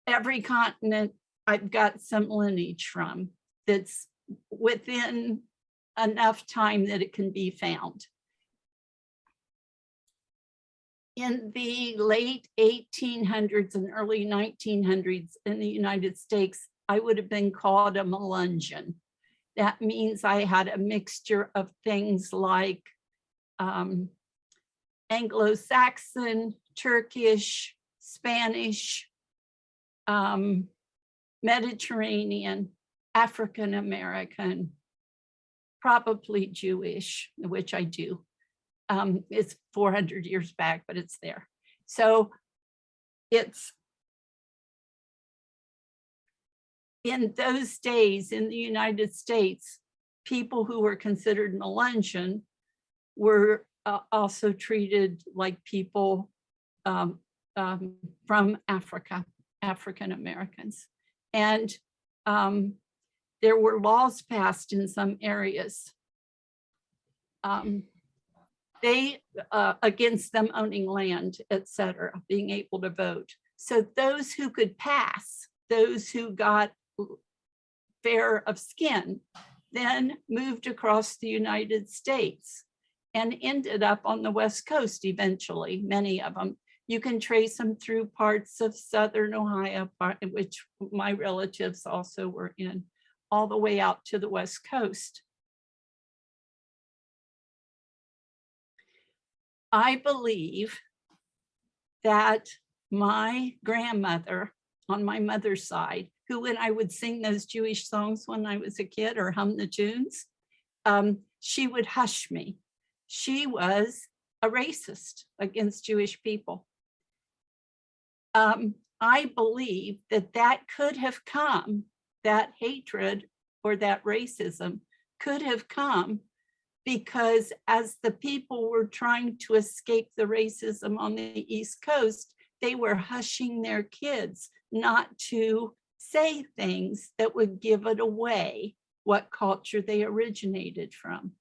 Speaker 2: every continent I've got some lineage from that's within enough time that it can be found. In the late 1800s and early 1900s in the United States, I would have been called a Melungeon. That means I had a mixture of things like Anglo-Saxon, Turkish, Spanish, Mediterranean, African-American, probably Jewish, which I do. It's 400 years back, but it's there. So it's in those days in the United States, people who were considered Melungeon were also treated like people um, from Africa, African Americans. And there were laws passed in some areas they against them owning land, etc., being able to vote. So those who could pass, those who got fair of skin, then moved across the United States and ended up on the West Coast eventually, many of them. You can trace them through parts of Southern Ohio, which my relatives also were in, all the way out to the West Coast. I believe that my grandmother on my mother's side, who when I would sing those Jewish songs when I was a kid or hum the tunes, she would hush me. She was a racist against Jewish people. I believe that that could have come, that hatred or that racism could have come because as the people were trying to escape the racism on the East Coast, they were hushing their kids not to say things that would give it away what culture they originated from.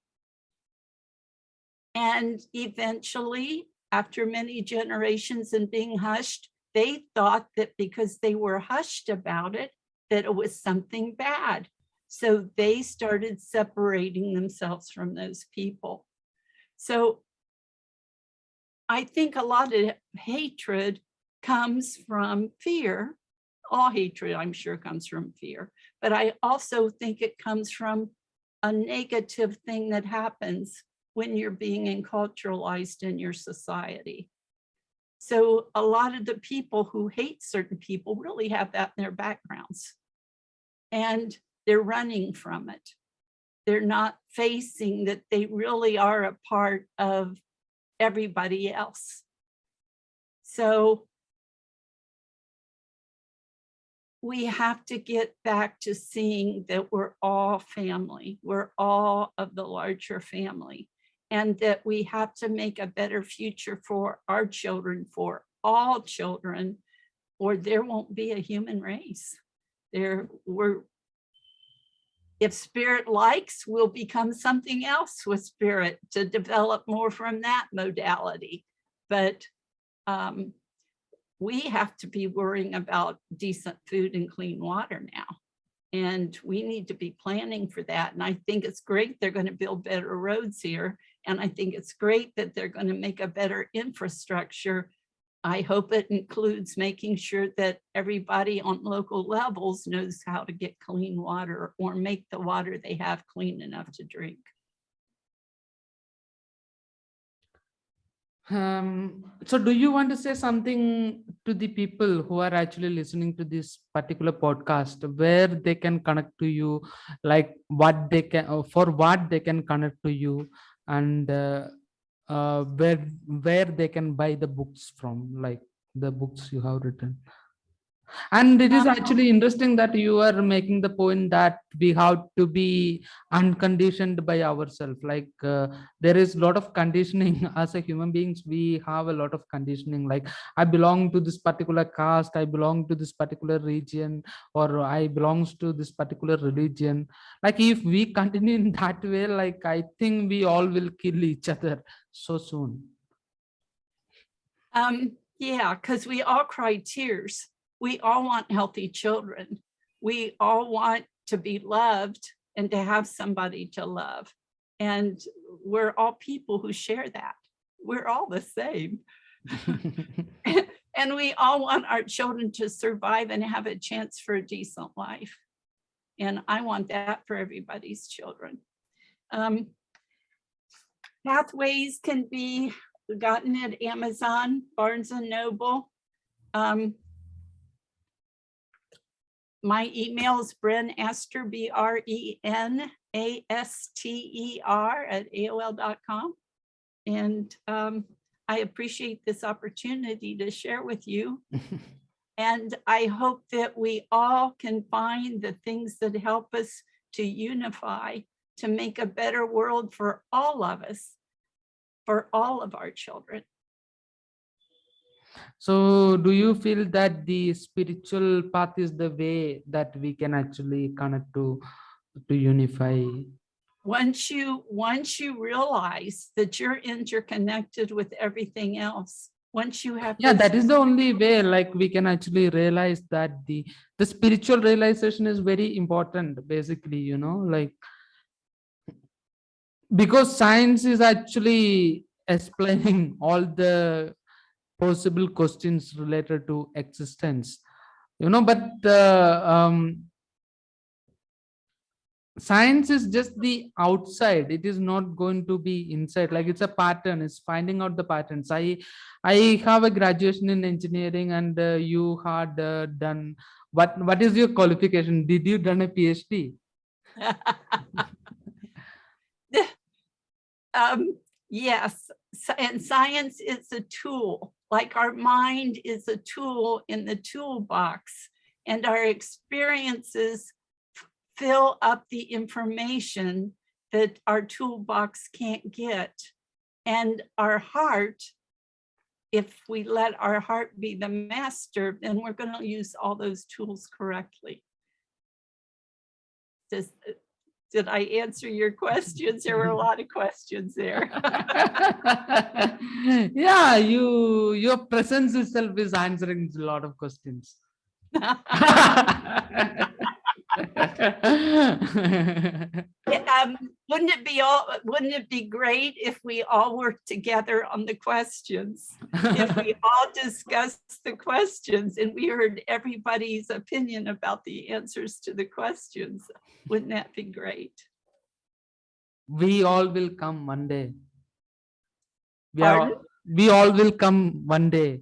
Speaker 2: And eventually, after many generations and being hushed, they thought that because they were hushed about it, that it was something bad. So they started separating themselves from those people. So I think a lot of hatred comes from fear. All hatred, I'm sure, comes from fear. But I also think it comes from a negative thing that happens when you're being enculturalized in your society. So a lot of the people who hate certain people really have that in their backgrounds. And they're running from it. They're not facing that they really are a part of everybody else. So we have to get back to seeing that we're all family. We're all of the larger family. And that we have to make a better future for our children, for all children, or there won't be a human race. If spirit likes, we'll become something else with spirit to develop more from that modality. But we have to be worrying about decent food and clean water now. And we need to be planning for that. And I think it's great they're going to build better roads here. And I think it's great that they're going to make a better infrastructure. I hope it includes making sure that everybody on local levels knows how to get clean water or make the water they have clean enough to drink.
Speaker 1: So do you want to say something to the people who are actually listening to this particular podcast, where they can connect to you, like what they can, for what they can connect to you, and where they can buy the books from, like the books you have written? And it is actually interesting that you are making the point that we have to be unconditioned by ourselves. Like there is a lot of conditioning as a human beings. We have a lot of conditioning. Like I belong to this particular caste, I belong to this particular region, or I belongs to this particular religion. Like if we continue in that way, like I think we all will kill each other so soon.
Speaker 2: Yeah, because we all cry tears. We all want healthy children. We all want to be loved and to have somebody to love. And we're all people who share that. We're all the same. And we all want our children to survive and have a chance for a decent life. And I want that for everybody's children. Pathways can be gotten at Amazon, Barnes and Noble. My email is Brenda Aster, BRENASTER at AOL.com. And I appreciate this opportunity to share with you. And I hope that we all can find the things that help us to unify, to make a better world for all of us, for all of our children.
Speaker 1: So, do you feel that the spiritual path is the way that we can actually connect to unify?
Speaker 2: Once you realize that you're interconnected with everything else, once you have
Speaker 1: Yeah,
Speaker 2: this,
Speaker 1: that is the only way. Like we can actually realize that the spiritual realization is very important. Basically, like because science is actually explaining all the possible questions related to existence. But science is just the outside, it is not going to be inside. Like it's a pattern, it's finding out the patterns. I have a graduation in engineering, and you had done what is your qualification? Did you done a PhD?
Speaker 2: yes, and science is a tool, like our mind is a tool in the toolbox, and our experiences fill up the information that our toolbox can't get. And our heart, if we let our heart be the master, then we're going to use all those tools correctly. Did I answer your questions? There were a lot of questions there.
Speaker 1: Yeah, your presence itself is answering a lot of questions.
Speaker 2: Wouldn't it be great if we all worked together on the questions? If we all discussed the questions and we heard everybody's opinion about the answers to the questions, wouldn't that be great?
Speaker 1: We all will come one day.
Speaker 2: Pardon?
Speaker 1: We all will come one day.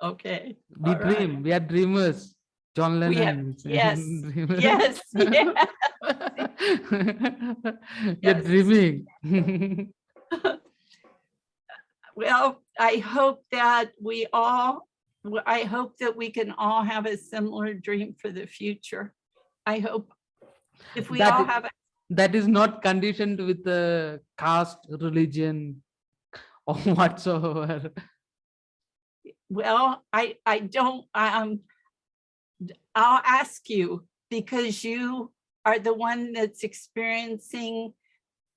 Speaker 2: Okay,
Speaker 1: We
Speaker 2: all right.
Speaker 1: dream. We are dreamers. John
Speaker 2: We have,
Speaker 1: Lennon.
Speaker 2: yes,
Speaker 1: Dreamers.
Speaker 2: yes, yeah,
Speaker 1: We are
Speaker 2: yes.
Speaker 1: dreaming.
Speaker 2: Well, I hope that we can all have a similar dream for the future. I hope if we all
Speaker 1: that
Speaker 2: have a,
Speaker 1: that is not conditioned with caste, religion, or whatsoever.
Speaker 2: well, I don't, I'll ask you, because you are the one that's experiencing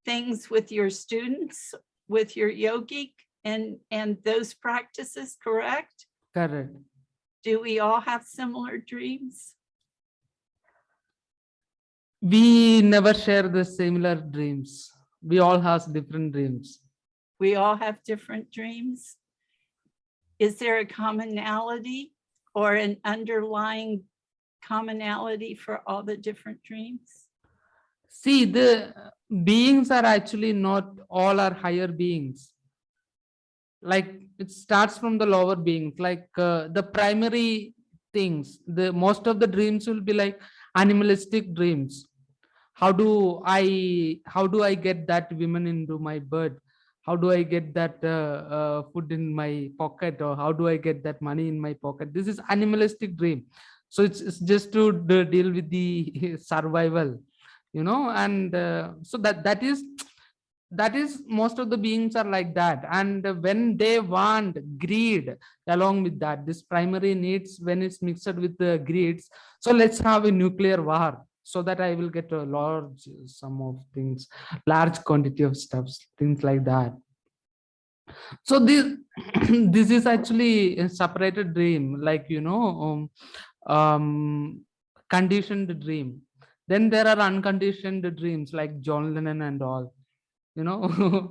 Speaker 2: things with your students, with your yogic and those practices, correct?
Speaker 1: Correct.
Speaker 2: Do we all have similar dreams?
Speaker 1: We never share the similar dreams. We all have different dreams.
Speaker 2: We all have different dreams. Is there a commonality or an underlying commonality for all the different dreams?
Speaker 1: See, the beings are actually not all are higher beings. Like it starts from the lower beings. Like the primary things, the most of the dreams will be like animalistic dreams. How do I get that woman into my bed? How do I get that food in my pocket, or how do I get that money in my pocket? This is animalistic dream. So it's just to deal with the survival, and so that is most of the beings are like that. And when they want greed along with that, this primary needs, when it's mixed with the greeds, so let's have a nuclear war so that I will get a large sum of things, large quantity of stuffs, things like that. So this this is actually a separated dream, like conditioned dream. Then there are unconditioned dreams like John Lennon and all, you know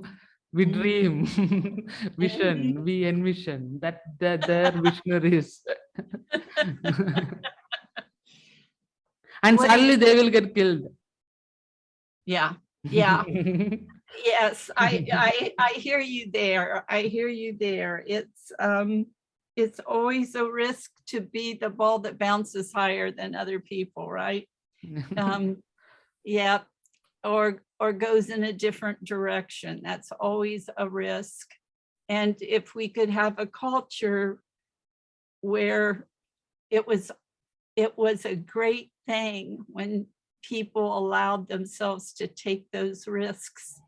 Speaker 1: we dream.
Speaker 2: Mhm.
Speaker 1: Vision, we envision that they're visionaries. And
Speaker 2: What do you,
Speaker 1: suddenly they will get killed.
Speaker 2: yeah, yeah. Yes, I hear you there. I hear you there. It's always a risk to be the ball that bounces higher than other people, right? Yeah, or goes in a different direction. That's always a risk. And if we could have a culture where it was a great thing when people allowed themselves to take those risks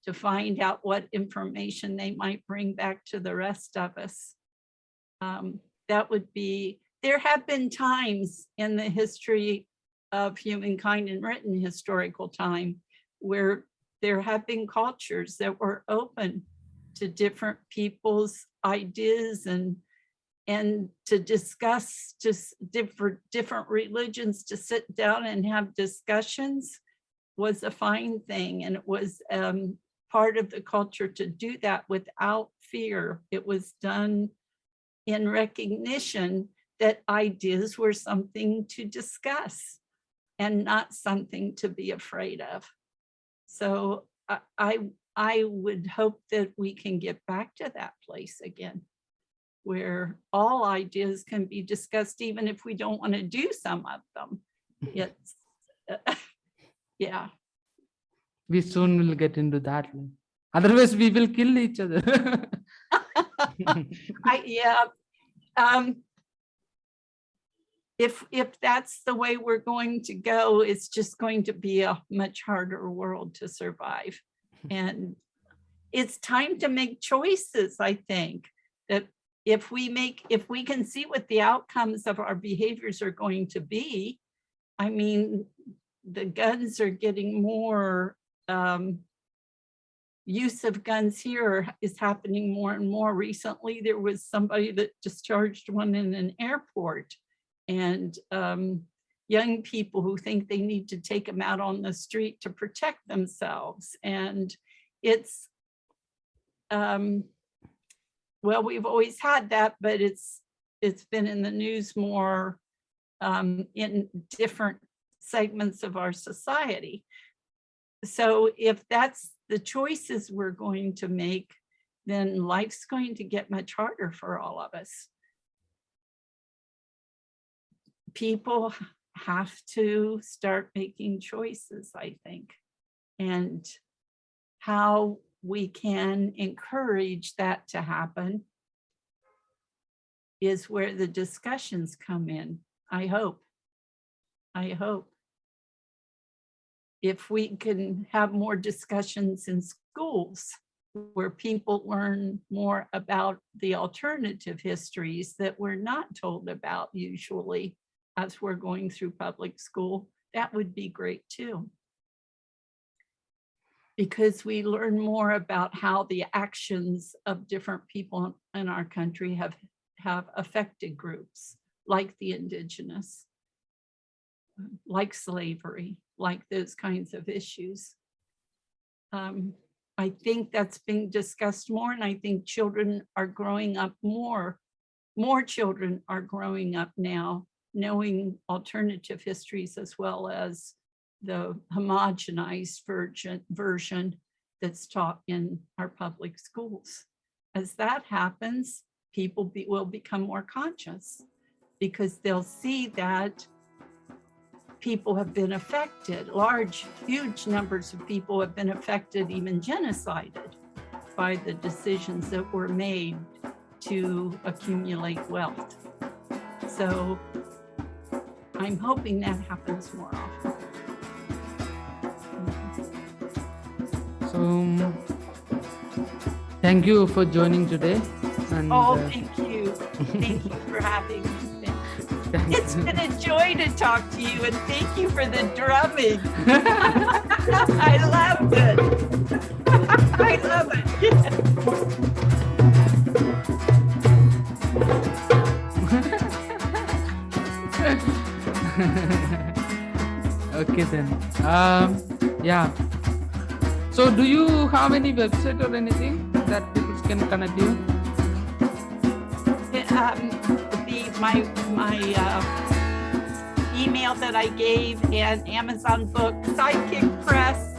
Speaker 2: to find out what information they might bring back to the rest of us. That would be, there have been times in the history of humankind in written historical time where there have been cultures that were open to different people's ideas and to discuss just different religions, to sit down and have discussions was a fine thing. And it was part of the culture to do that without fear. It was done in recognition that ideas were something to discuss and not something to be afraid of. So I would hope that we can get back to that place again, where all ideas can be discussed, even if we don't want to do some of them. It's, yeah.
Speaker 1: We soon will get into that. Otherwise, we will kill each other.
Speaker 2: If that's the way we're going to go, it's just going to be a much harder world to survive. And it's time to make choices, I think, that if we can see what the outcomes of our behaviors are going to be. I mean, the guns are getting more, use of guns here is happening more and more. Recently, there was somebody that discharged one in an airport, and young people who think they need to take them out on the street to protect themselves. And it's, well, we've always had that, but it's been in the news more in different segments of our society. So if that's the choices we're going to make, then life's going to get much harder for all of us. People have to start making choices, I think, and how we can encourage that to happen is where the discussions come in. I hope. If we can have more discussions in schools where people learn more about the alternative histories that we're not told about usually as we're going through public school, that would be great too. Because we learn more about how the actions of different people in our country have affected groups like the indigenous, like slavery, like those kinds of issues. I think that's being discussed more, and I think children are growing up more children are growing up now knowing alternative histories as well as the homogenized version that's taught in our public schools. As that happens, people will become more conscious because they'll see that people have been affected. Huge numbers of people have been affected, even genocided, by the decisions that were made to accumulate wealth. So I'm hoping that happens more often.
Speaker 1: So, thank you for joining today. And,
Speaker 2: thank you. Thank you for having me. It's been a joy to talk to you, and thank you for the drumming. I loved it. I love
Speaker 1: it. Okay then. Yeah. So do you have any website or anything that people can connect you?
Speaker 2: My email that I gave and Amazon book, Sidekick Press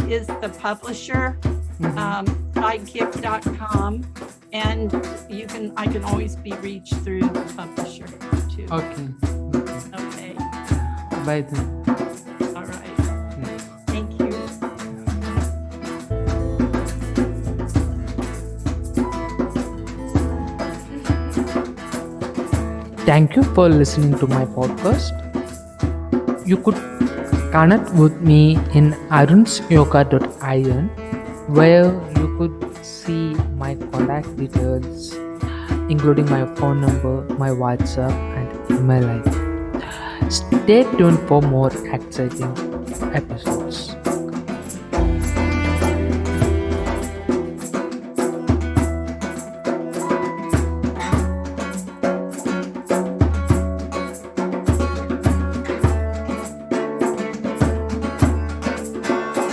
Speaker 2: is the publisher, sidekick.com, and I can always be reached through the publisher too.
Speaker 1: Okay. Bye then.
Speaker 2: All right. Thank you.
Speaker 1: Thank you for listening to my podcast. You could connect with me in arunsyoga.in, where you could see my contact details, including my phone number, my WhatsApp, and email ID. Stay tuned for more exciting episodes.